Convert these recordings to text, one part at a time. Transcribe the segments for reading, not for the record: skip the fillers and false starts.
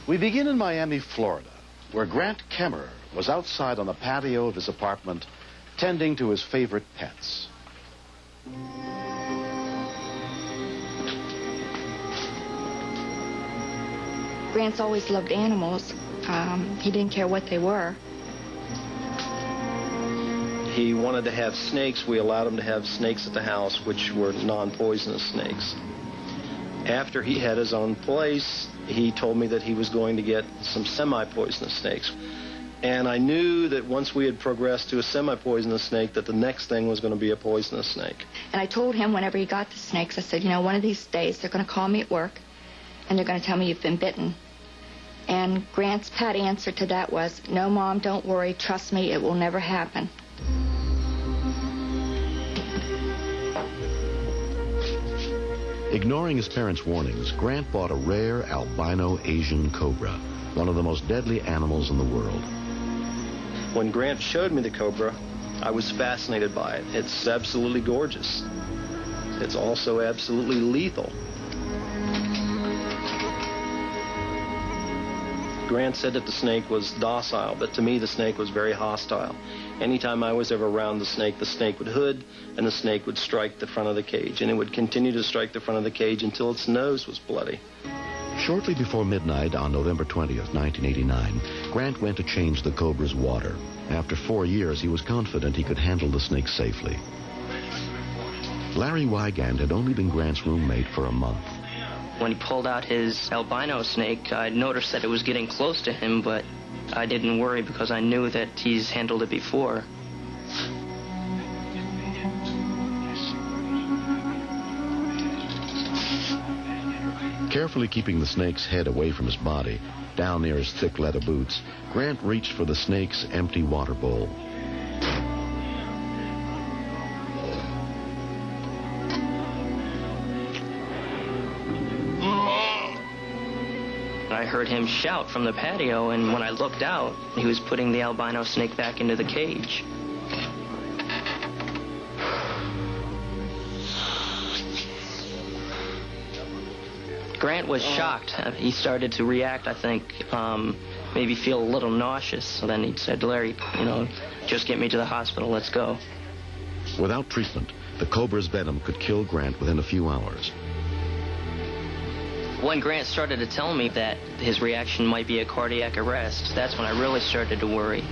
We begin in Miami, Florida, where Grant Kemmerer was outside on the patio of his apartment tending to his favorite pets. Grant's always loved animals. He didn't care what they were. He wanted to have snakes. We allowed him to have snakes at the house, which were non-poisonous snakes. After he had his own place, he told me that he was going to get some semi-poisonous snakes. And I knew that once we had progressed to a semi-poisonous snake, that the next thing was going to be a poisonous snake. And I told him whenever he got the snakes, I said, you know, one of these days they're going to call me at work, and they're going to tell me you've been bitten. And Grant's pat answer to that was, no, Mom, don't worry. Trust me, it will never happen. Ignoring his parents' warnings, Grant bought a rare albino Asian cobra, one of the most deadly animals in the world. When Grant showed me the cobra, I was fascinated by it. It's absolutely gorgeous. It's also absolutely lethal. Grant said that the snake was docile, but to me the snake was very hostile. Anytime I was ever around the snake would hood, and the snake would strike the front of the cage, and it would continue to strike the front of the cage until its nose was bloody. Shortly before midnight on November 20th, 1989, Grant went to change the cobra's water. After 4 years, he was confident he could handle the snake safely. Larry Wygand had only been Grant's roommate for a month. When he pulled out his albino snake, I noticed that it was getting close to him, but I didn't worry because I knew that he's handled it before. Carefully keeping the snake's head away from his body, down near his thick leather boots, Grant reached for the snake's empty water bowl. I heard him shout from the patio, and when I looked out, he was putting the albino snake back into the cage. Grant was shocked. He started to react, I think, maybe feel a little nauseous. So then he said, Larry, you know, just get me to the hospital, let's go. Without treatment, the cobra's venom could kill Grant within a few hours. When Grant started to tell me that his reaction might be a cardiac arrest, that's when I really started to worry.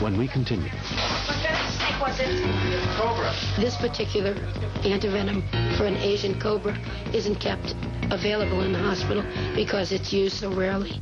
When we continue. What kind of snake was it? Cobra. This particular antivenom for an Asian cobra isn't kept available in the hospital because it's used so rarely.